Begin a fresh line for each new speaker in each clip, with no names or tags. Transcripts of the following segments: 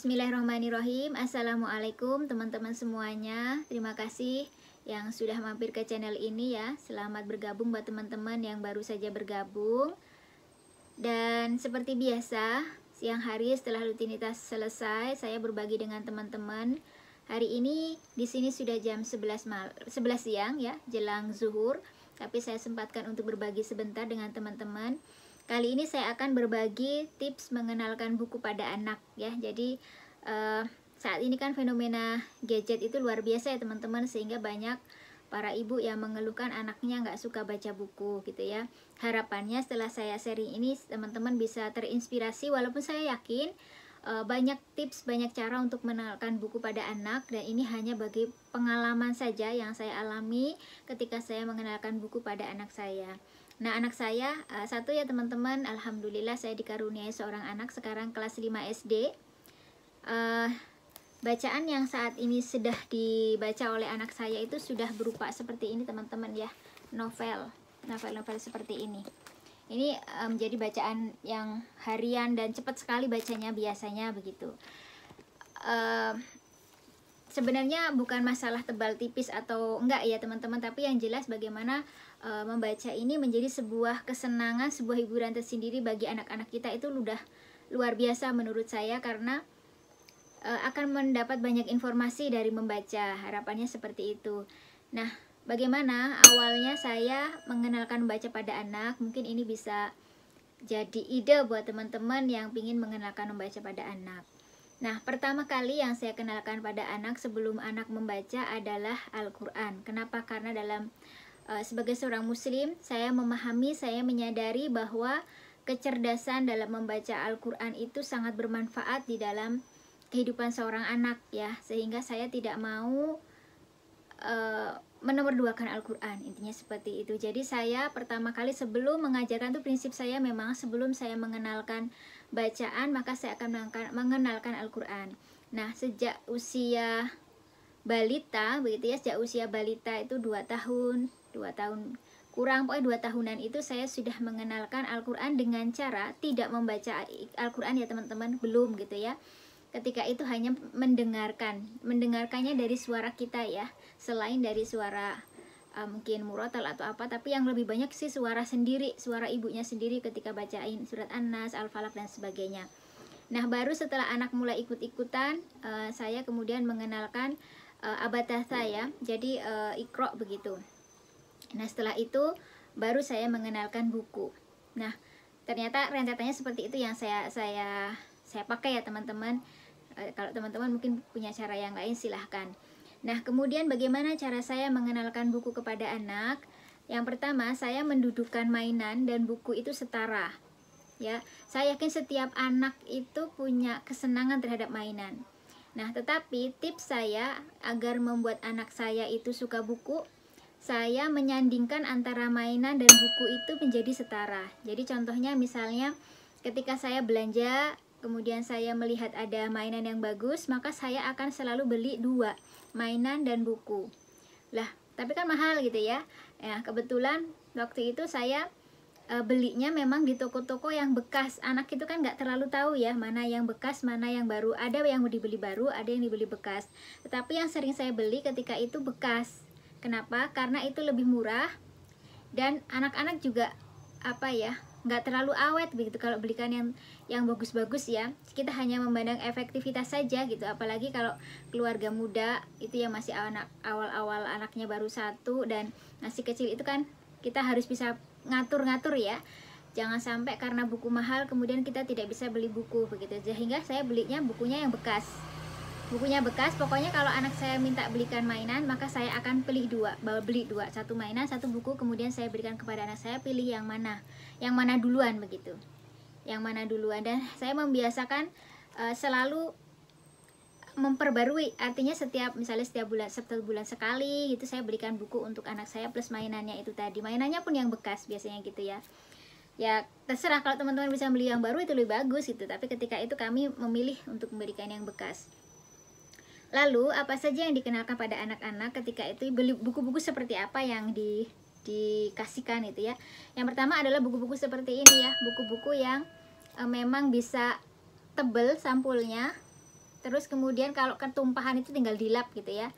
Bismillahirrahmanirrahim. Assalamualaikum teman-teman semuanya. Terima kasih yang sudah mampir ke channel ini ya. Selamat bergabung buat teman-teman yang baru saja bergabung. Dan seperti biasa, siang hari setelah rutinitas selesai, saya berbagi dengan teman-teman. Hari ini di sini sudah jam 11 siang ya, jelang zuhur. Tapi saya sempatkan untuk berbagi sebentar dengan teman-teman. Kali ini saya akan berbagi tips mengenalkan buku pada anak ya. Jadi saat ini kan fenomena gadget itu luar biasa ya teman-teman, sehingga banyak para ibu yang mengeluhkan anaknya nggak suka baca buku gitu ya. Harapannya setelah saya sharing ini teman-teman bisa terinspirasi, walaupun saya yakin banyak tips, banyak cara untuk mengenalkan buku pada anak, dan ini hanya bagi pengalaman saja yang saya alami ketika saya mengenalkan buku pada anak saya. Nah, anak saya satu ya teman-teman, alhamdulillah saya dikaruniai seorang anak sekarang kelas 5 SD. Bacaan yang saat ini sudah dibaca oleh anak saya itu sudah berupa seperti ini teman-teman ya, novel seperti ini. Ini menjadi bacaan yang harian dan cepat sekali bacanya biasanya begitu. Sebenarnya bukan masalah tebal tipis atau enggak ya teman-teman, tapi yang jelas bagaimana membaca ini menjadi sebuah kesenangan, sebuah hiburan tersendiri bagi anak-anak kita. Itu udah luar biasa menurut saya, karena akan mendapat banyak informasi dari membaca. Harapannya seperti itu. Nah, bagaimana awalnya saya mengenalkan membaca pada anak? Mungkin ini bisa jadi ide buat teman-teman yang ingin mengenalkan membaca pada anak. Nah, pertama kali yang saya kenalkan pada anak sebelum anak membaca adalah Al-Quran. Kenapa? Karena dalam sebagai seorang muslim, saya memahami, saya menyadari bahwa kecerdasan dalam membaca Al-Quran itu sangat bermanfaat di dalam kehidupan seorang anak ya. Sehingga saya tidak mau menomorduakan Al-Quran, intinya seperti itu. Jadi saya pertama kali sebelum mengajarkan tuh, prinsip saya memang sebelum saya mengenalkan bacaan, maka saya akan mengenalkan Al-Quran. Nah, sejak usia balita begitu ya, sejak usia balita itu 2 tahun kurang, pokoknya 2 tahunan itu saya sudah mengenalkan Al-Quran dengan cara tidak membaca Al-Quran ya teman-teman, belum gitu ya. Ketika itu hanya mendengarkannya dari suara kita ya, selain dari suara mungkin murotal atau apa, tapi yang lebih banyak sih suara sendiri, suara ibunya sendiri ketika bacain surat An-Nas, Al-Falaq dan sebagainya. Nah, baru setelah anak mulai ikut-ikutan, saya kemudian mengenalkan abatatsa ya, jadi Iqra begitu. Nah, setelah itu baru saya mengenalkan buku. Nah, ternyata rentetannya seperti itu yang saya pakai ya teman-teman. Kalau teman-teman mungkin punya cara yang lain silahkan. Nah, kemudian bagaimana cara saya mengenalkan buku kepada anak? Yang pertama, saya mendudukkan mainan dan buku itu setara. Ya, saya yakin setiap anak itu punya kesenangan terhadap mainan. Nah, tetapi tips saya agar membuat anak saya itu suka buku, saya menyandingkan antara mainan dan buku itu menjadi setara. Jadi contohnya misalnya ketika saya belanja, kemudian saya melihat ada mainan yang bagus, maka saya akan selalu beli 2, mainan dan buku. Lah, tapi kan mahal gitu ya. Nah, kebetulan waktu itu saya belinya memang di toko-toko yang bekas. Anak itu kan nggak terlalu tahu ya mana yang bekas, mana yang baru. Ada yang dibeli baru, ada yang dibeli bekas. Tetapi yang sering saya beli ketika itu bekas. Kenapa? Karena itu lebih murah dan anak-anak juga nggak terlalu awet begitu kalau belikan yang bagus-bagus ya. Kita hanya memandang efektivitas saja gitu, apalagi kalau keluarga muda itu yang masih awal-awal anaknya baru 1 dan masih kecil, itu kan kita harus bisa ngatur-ngatur ya. Jangan sampai karena buku mahal kemudian kita tidak bisa beli buku begitu. Sehingga saya belinya bukunya yang bekas. Bukunya bekas, pokoknya kalau anak saya minta belikan mainan, maka saya akan beli 2, satu mainan, 1 buku, kemudian saya berikan kepada anak saya, pilih yang mana duluan begitu, dan saya membiasakan selalu memperbarui, artinya misalnya setiap bulan sekali gitu saya berikan buku untuk anak saya plus mainannya itu tadi, mainannya pun yang bekas biasanya gitu ya. Ya terserah, kalau teman-teman bisa beli yang baru itu lebih bagus gitu, tapi ketika itu kami memilih untuk memberikan yang bekas. Lalu apa saja yang dikenalkan pada anak-anak ketika itu, beli buku-buku seperti apa yang dikasihkan itu ya. Yang pertama adalah buku-buku seperti ini ya, buku-buku yang memang bisa tebel sampulnya, terus kemudian kalau ketumpahan itu tinggal dilap gitu ya,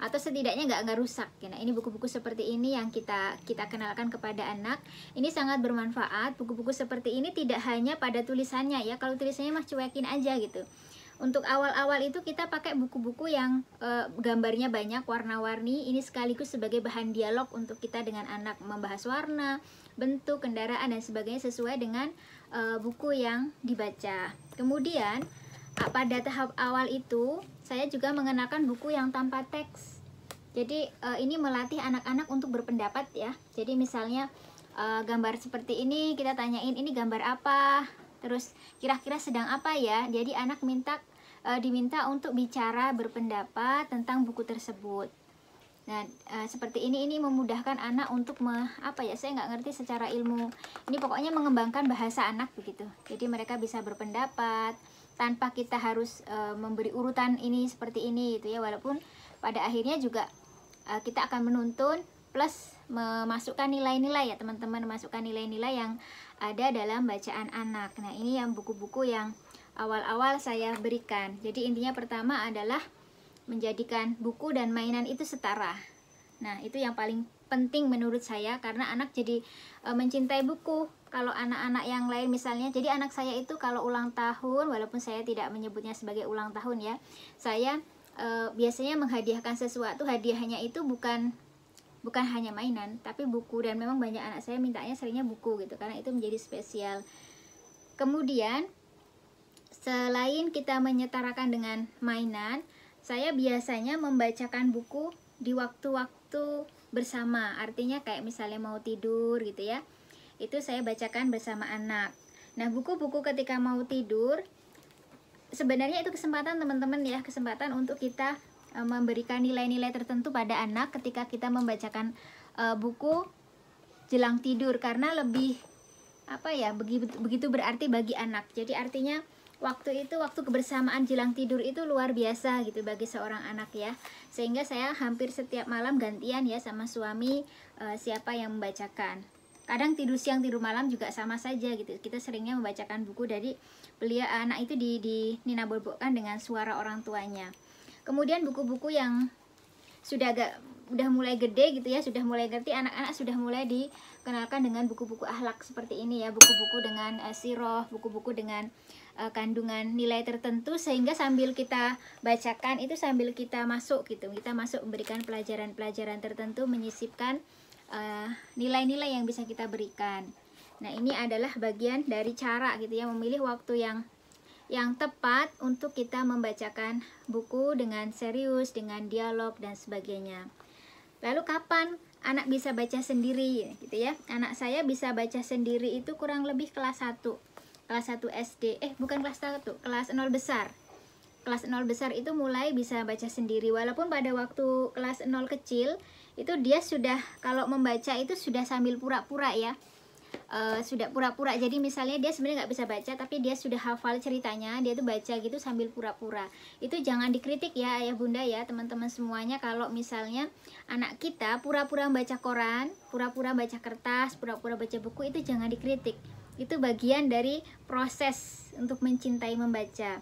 atau setidaknya nggak rusak. Nah, ini buku-buku seperti ini yang kita kenalkan kepada anak. Ini sangat bermanfaat. Buku-buku seperti ini tidak hanya pada tulisannya ya, kalau tulisannya mah cuekin aja gitu. Untuk awal-awal itu kita pakai buku-buku yang gambarnya banyak, warna-warni. Ini sekaligus sebagai bahan dialog untuk kita dengan anak, membahas warna, bentuk, kendaraan, dan sebagainya sesuai dengan buku yang dibaca. Kemudian pada tahap awal itu saya juga mengenalkan buku yang tanpa teks. Jadi ini melatih anak-anak untuk berpendapat ya. Jadi misalnya gambar seperti ini, kita tanyain ini gambar apa, terus kira-kira sedang apa ya. Jadi anak diminta untuk bicara, berpendapat tentang buku tersebut. Nah, seperti ini memudahkan anak untuk saya nggak ngerti secara ilmu. Ini pokoknya mengembangkan bahasa anak begitu. Jadi mereka bisa berpendapat tanpa kita harus memberi urutan ini seperti ini gitu ya. Walaupun pada akhirnya juga kita akan menuntun plus memasukkan nilai-nilai ya teman-teman, memasukkan nilai-nilai yang ada dalam bacaan anak. Nah, ini yang buku-buku yang awal-awal saya berikan. Jadi intinya pertama adalah menjadikan buku dan mainan itu setara. Nah, itu yang paling penting menurut saya, karena anak jadi mencintai buku. Kalau anak-anak yang lain misalnya, jadi anak saya itu kalau ulang tahun, walaupun saya tidak menyebutnya sebagai ulang tahun ya, saya biasanya menghadiahkan sesuatu. Hadiahnya itu bukan hanya mainan, tapi buku. Dan memang banyak anak saya mintanya seringnya buku gitu, karena itu menjadi spesial. Kemudian selain kita menyetarakan dengan mainan, saya biasanya membacakan buku di waktu-waktu bersama. Artinya kayak misalnya mau tidur gitu ya, itu saya bacakan bersama anak. Nah, buku-buku ketika mau tidur sebenarnya itu kesempatan teman-teman ya, kesempatan untuk kita memberikan nilai-nilai tertentu pada anak ketika kita membacakan buku jelang tidur, karena lebih begitu berarti bagi anak. Jadi artinya waktu kebersamaan jelang tidur itu luar biasa gitu bagi seorang anak ya. Sehingga saya hampir setiap malam gantian ya sama suami siapa yang membacakan. Kadang tidur siang tidur malam juga sama saja gitu. Kita seringnya membacakan buku dari beliau, anak itu Nina bobokkan dengan suara orang tuanya. Kemudian buku-buku yang udah mulai gede gitu ya, sudah mulai ngerti, anak-anak sudah mulai dikenalkan dengan buku-buku akhlak seperti ini ya, buku-buku dengan sirah, buku-buku dengan kandungan nilai tertentu, sehingga sambil kita bacakan itu sambil kita masuk gitu, kita masuk memberikan pelajaran-pelajaran tertentu, menyisipkan nilai-nilai yang bisa kita berikan. Nah, ini adalah bagian dari cara gitu ya, memilih waktu yang tepat untuk kita membacakan buku dengan serius, dengan dialog dan sebagainya. Lalu kapan anak bisa baca sendiri gitu ya? Anak saya bisa baca sendiri itu kurang lebih kelas 1 SD. Bukan kelas 1, kelas 0 besar. Kelas 0 besar itu mulai bisa baca sendiri. Walaupun pada waktu kelas 0 kecil itu dia sudah, kalau membaca itu sudah sambil pura-pura ya. Sudah pura-pura. Jadi misalnya dia sebenarnya nggak bisa baca, tapi dia sudah hafal ceritanya, dia tuh baca gitu sambil pura-pura. Itu jangan dikritik ya ayah bunda ya, teman-teman semuanya. Kalau misalnya anak kita pura-pura baca koran, pura-pura baca kertas, pura-pura baca buku, itu jangan dikritik. Itu bagian dari proses untuk mencintai membaca.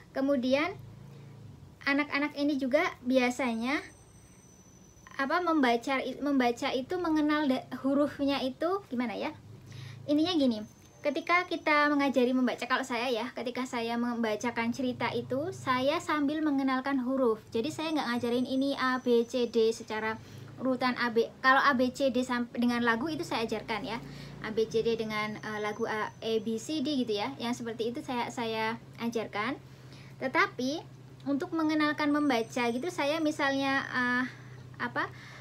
Kemudian anak-anak ini juga biasanya membaca itu mengenal hurufnya itu gimana ya. Ininya gini, ketika kita mengajari membaca, kalau saya ya, ketika saya membacakan cerita itu saya sambil mengenalkan huruf. Jadi saya nggak ngajarin ini A, B, C, D secara urutan AB. Kalau A, B, C, D dengan lagu itu saya ajarkan ya, A, B, C, D dengan lagu A, B, C, D gitu ya, yang seperti itu saya ajarkan. Tetapi untuk mengenalkan membaca gitu, saya misalnya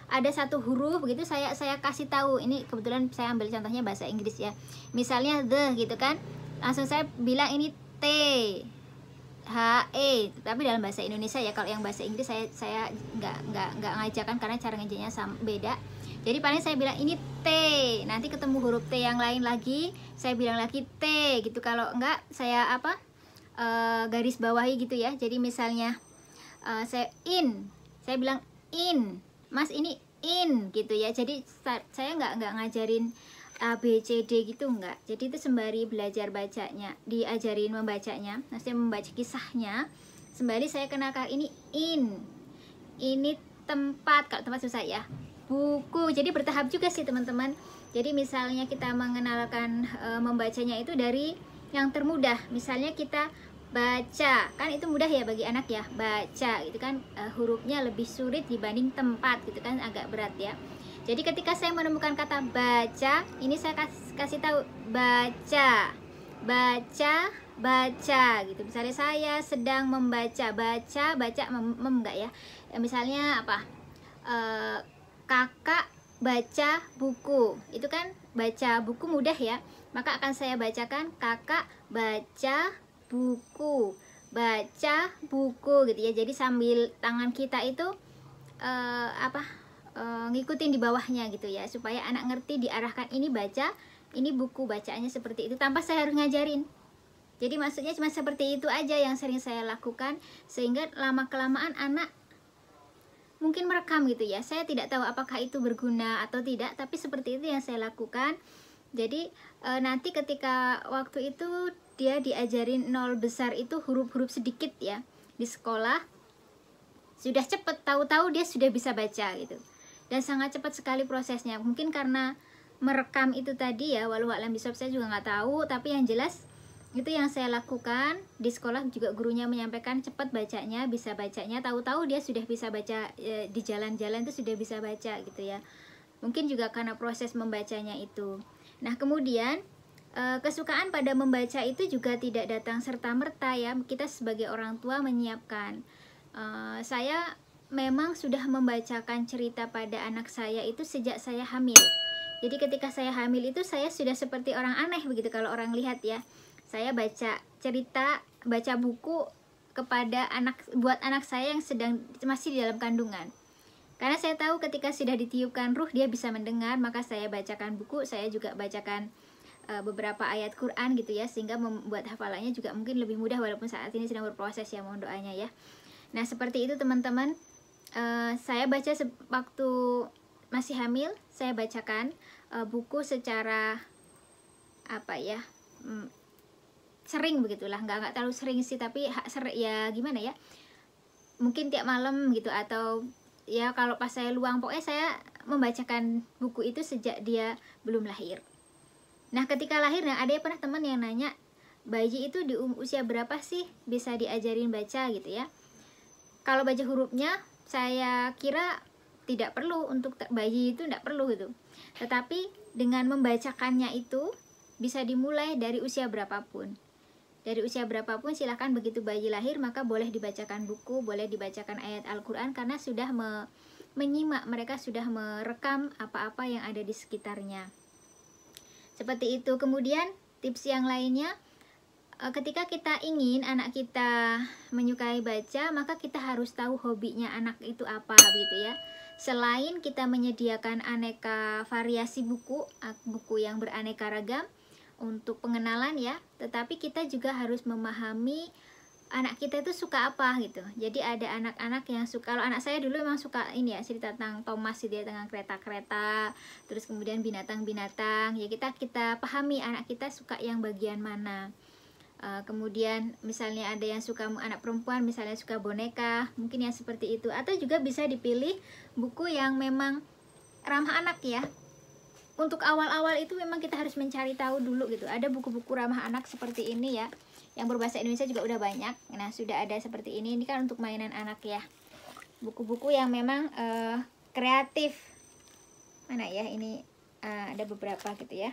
ada satu huruf gitu, saya kasih tahu. Ini kebetulan saya ambil contohnya bahasa Inggris ya, misalnya the gitu kan, langsung saya bilang ini T H E, tapi dalam bahasa Indonesia ya. Kalau yang bahasa Inggris saya nggak ngajarkan karena cara ngajarnya beda. Jadi paling saya bilang ini T, nanti ketemu huruf T yang lain lagi saya bilang lagi T gitu. Kalau enggak saya garis bawahi gitu ya. Jadi misalnya saya bilang in, Mas ini in gitu ya. Jadi saya nggak ngajarin A, B, C, D gitu enggak. Jadi itu sembari belajar bacanya, diajarin membacanya, maksudnya membaca kisahnya, sembari saya kenalkan ini ini tempat, kalau tempat susah ya, buku. Jadi bertahap juga sih teman-teman. Jadi misalnya kita mengenalkan membacanya itu dari yang termudah. Misalnya kita baca, kan itu mudah ya bagi anak ya, baca gitu kan, hurufnya lebih sulit dibanding tempat gitu kan, agak berat ya. Jadi ketika saya menemukan kata baca, ini saya kasih tahu baca, baca, baca gitu. Misalnya saya sedang membaca, baca, enggak ya. Misalnya apa? Kakak baca buku. Itu kan baca buku mudah ya. Maka akan saya bacakan kakak baca buku. Baca buku gitu ya. Jadi sambil tangan kita itu ngikutin di bawahnya gitu ya, supaya anak ngerti diarahkan ini baca, ini buku, bacaannya seperti itu tanpa saya harus ngajarin. Jadi maksudnya cuma seperti itu aja yang sering saya lakukan, sehingga lama kelamaan anak mungkin merekam gitu ya. Saya tidak tahu apakah itu berguna atau tidak, tapi seperti itu yang saya lakukan. Jadi nanti ketika waktu itu dia diajarin nol besar itu huruf-huruf sedikit ya di sekolah, sudah cepet, tahu-tahu dia sudah bisa baca gitu. Dan sangat cepat sekali prosesnya. Mungkin karena merekam itu tadi ya, walau alam bisawab saya juga nggak tahu, tapi yang jelas itu yang saya lakukan di sekolah. Juga gurunya menyampaikan cepat bacanya, bisa bacanya, tahu-tahu dia sudah bisa baca, di jalan-jalan itu sudah bisa baca gitu ya. Mungkin juga karena proses membacanya itu. Nah kemudian kesukaan pada membaca itu juga tidak datang serta-merta ya. Kita sebagai orang tua menyiapkan. Saya memang sudah membacakan cerita pada anak saya itu sejak saya hamil. Jadi ketika saya hamil itu saya sudah seperti orang aneh begitu kalau orang lihat ya. Saya baca cerita, baca buku kepada buat anak saya yang masih di dalam kandungan. Karena saya tahu ketika sudah ditiupkan ruh dia bisa mendengar, maka saya bacakan buku, saya juga bacakan beberapa ayat Quran gitu ya, sehingga membuat hafalannya juga mungkin lebih mudah walaupun saat ini sedang berproses ya, mohon doanya ya. Nah seperti itu teman-teman. Saya baca waktu masih hamil, saya bacakan buku secara apa ya, sering begitulah, nggak terlalu sering sih, tapi ya gimana ya, mungkin tiap malam gitu, atau ya kalau pas saya luang, pokoknya saya membacakan buku itu sejak dia belum lahir. Nah ketika lahir, nah ada pernah teman yang nanya, bayi itu di usia berapa sih bisa diajarin baca gitu ya. Kalau baca hurufnya saya kira tidak perlu, untuk bayi itu tidak perlu gitu. Tetapi dengan membacakannya itu bisa dimulai dari usia berapapun. Dari usia berapapun silahkan, begitu bayi lahir maka boleh dibacakan buku, boleh dibacakan ayat Al-Quran, karena sudah menyimak, mereka sudah merekam apa-apa yang ada di sekitarnya. Seperti itu. Kemudian tips yang lainnya, ketika kita ingin anak kita menyukai baca, maka kita harus tahu hobinya anak itu apa gitu ya. Selain kita menyediakan aneka variasi buku yang beraneka ragam untuk pengenalan ya, tetapi kita juga harus memahami anak kita itu suka apa gitu. Jadi ada anak-anak yang suka, kalau anak saya dulu memang suka ini ya, cerita tentang Thomas gitu ya, tentang kereta-kereta, terus kemudian binatang-binatang. Ya kita pahami anak kita suka yang bagian mana. Kemudian misalnya ada yang suka, anak perempuan misalnya suka boneka, mungkin yang seperti itu. Atau juga bisa dipilih buku yang memang ramah anak ya. Untuk awal-awal itu memang kita harus mencari tahu dulu gitu. Ada buku-buku ramah anak seperti ini ya, yang berbahasa Indonesia juga udah banyak. Nah sudah ada seperti ini kan untuk mainan anak ya. Buku-buku yang memang kreatif. Mana ya ini, ada beberapa gitu ya,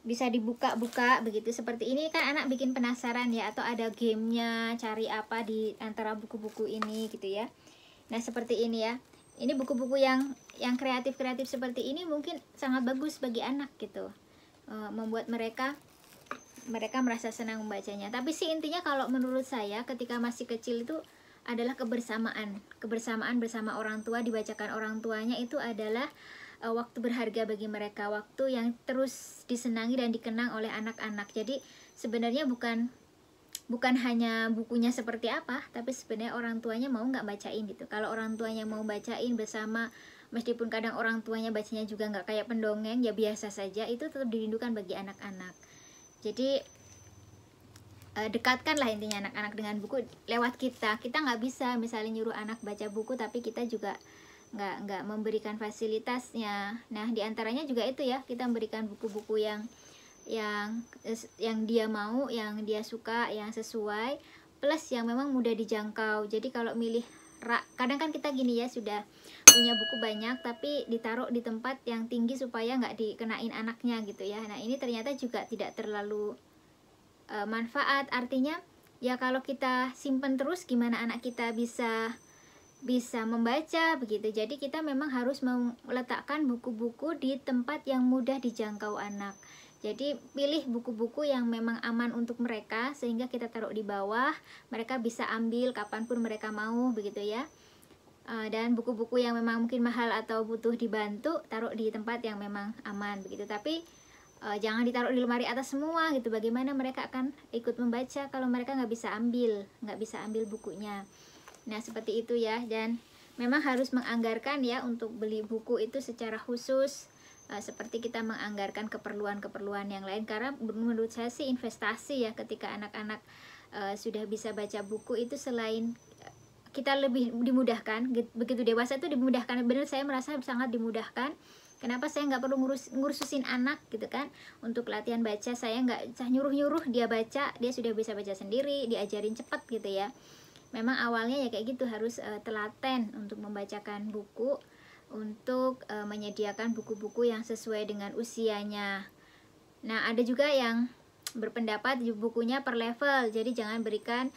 bisa dibuka-buka begitu. Seperti ini kan anak bikin penasaran ya, atau ada gamenya, cari apa di antara buku-buku ini gitu ya. Nah seperti ini ya, ini buku-buku yang kreatif-kreatif seperti ini mungkin sangat bagus bagi anak gitu, membuat mereka merasa senang membacanya. Tapi sih intinya kalau menurut saya ketika masih kecil itu adalah kebersamaan bersama orang tua, dibacakan orang tuanya, itu adalah waktu berharga bagi mereka, waktu yang terus disenangi dan dikenang oleh anak-anak. Jadi sebenarnya bukan bukan hanya bukunya seperti apa, tapi sebenarnya orang tuanya mau nggak bacain gitu. Kalau orang tuanya mau bacain bersama, meskipun kadang orang tuanya bacanya juga nggak kayak pendongeng, ya biasa saja, itu tetap dirindukan bagi anak-anak. Jadi dekatkanlah intinya anak-anak dengan buku lewat kita. Kita nggak bisa misalnya nyuruh anak baca buku, tapi kita juga nggak memberikan fasilitasnya. Nah, diantaranya juga itu ya, kita memberikan buku-buku yang dia mau, yang dia suka, yang sesuai, plus yang memang mudah dijangkau. Jadi kalau milih kadang kan kita gini ya, sudah punya buku banyak tapi ditaruh di tempat yang tinggi supaya nggak dikenain anaknya gitu ya. Nah, ini ternyata juga tidak terlalu manfaat. Artinya ya kalau kita simpen terus, gimana anak kita bisa membaca begitu. Jadi kita memang harus meletakkan buku-buku di tempat yang mudah dijangkau anak. Jadi pilih buku-buku yang memang aman untuk mereka, sehingga kita taruh di bawah, mereka bisa ambil kapanpun mereka mau begitu ya. Dan buku-buku yang memang mungkin mahal atau butuh dibantu, taruh di tempat yang memang aman begitu. Tapi jangan ditaruh di lemari atas semua gitu. Bagaimana mereka akan ikut membaca kalau mereka nggak bisa ambil bukunya. Nah, seperti itu ya. Dan memang harus menganggarkan ya untuk beli buku itu secara khusus, seperti kita menganggarkan keperluan-keperluan yang lain. Karena menurut saya sih investasi ya, ketika anak-anak sudah bisa baca buku itu, selain kita lebih dimudahkan, begitu dewasa itu dimudahkan. Benar, saya merasa sangat dimudahkan. Kenapa saya nggak perlu ngurusin anak gitu kan, untuk latihan baca. Saya nggak nyuruh dia baca, dia sudah bisa baca sendiri, diajarin cepat gitu ya. Memang awalnya ya kayak gitu, harus telaten untuk membacakan buku, untuk menyediakan buku-buku yang sesuai dengan usianya. Nah, ada juga yang berpendapat bukunya per level, jadi jangan berikan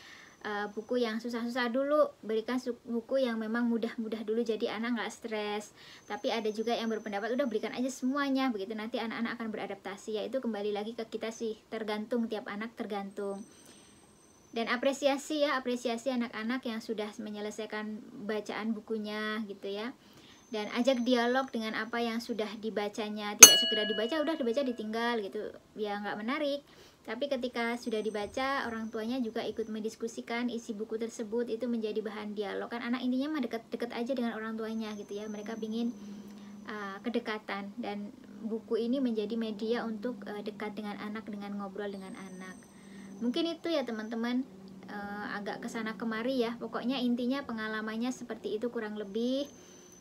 buku yang susah-susah dulu, berikan buku yang memang mudah-mudah dulu, jadi anak nggak stres. Tapi ada juga yang berpendapat udah berikan aja semuanya, begitu nanti anak-anak akan beradaptasi. Ya itu kembali lagi ke kita sih, tergantung, tiap anak tergantung. Dan apresiasi anak-anak yang sudah menyelesaikan bacaan bukunya gitu ya. Dan ajak dialog dengan apa yang sudah dibacanya, tidak sekedar dibaca udah dibaca ditinggal gitu ya, nggak menarik. Tapi ketika sudah dibaca, orang tuanya juga ikut mendiskusikan isi buku tersebut, itu menjadi bahan dialog. Kan anak intinya mah deket-deket aja dengan orang tuanya gitu ya, mereka ingin kedekatan, dan buku ini menjadi media untuk dekat dengan anak, dengan ngobrol dengan anak. Mungkin itu ya teman-teman, agak kesana kemari ya, pokoknya intinya pengalamannya seperti itu kurang lebih.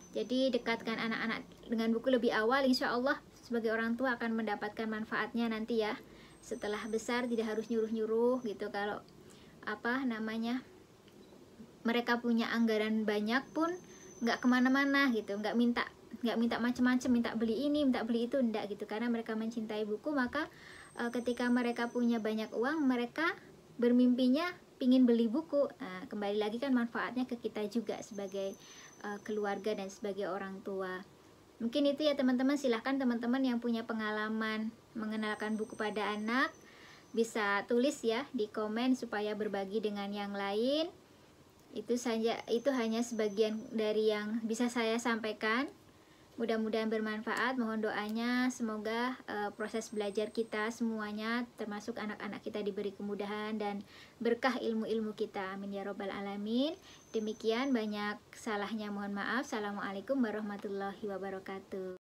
Jadi dekatkan anak-anak dengan buku lebih awal, insya Allah sebagai orang tua akan mendapatkan manfaatnya nanti ya. Setelah besar tidak harus nyuruh-nyuruh gitu. Kalau mereka punya anggaran banyak pun nggak kemana-mana gitu, nggak minta macam-macam, minta beli ini, minta beli itu, enggak gitu. Karena mereka mencintai buku, maka ketika mereka punya banyak uang, mereka bermimpinya pingin beli buku. Nah, kembali lagi kan manfaatnya ke kita juga sebagai keluarga dan sebagai orang tua. Mungkin itu ya teman-teman. Silahkan teman-teman yang punya pengalaman mengenalkan buku pada anak, bisa tulis ya di komen supaya berbagi dengan yang lain. Itu hanya sebagian dari yang bisa saya sampaikan. Mudah-mudahan bermanfaat. Mohon doanya, semoga proses belajar kita semuanya, termasuk anak-anak kita, diberi kemudahan dan berkah ilmu-ilmu kita. Amin ya robbal alamin. Demikian, banyak salahnya mohon maaf. Assalamualaikum warahmatullahi wabarakatuh.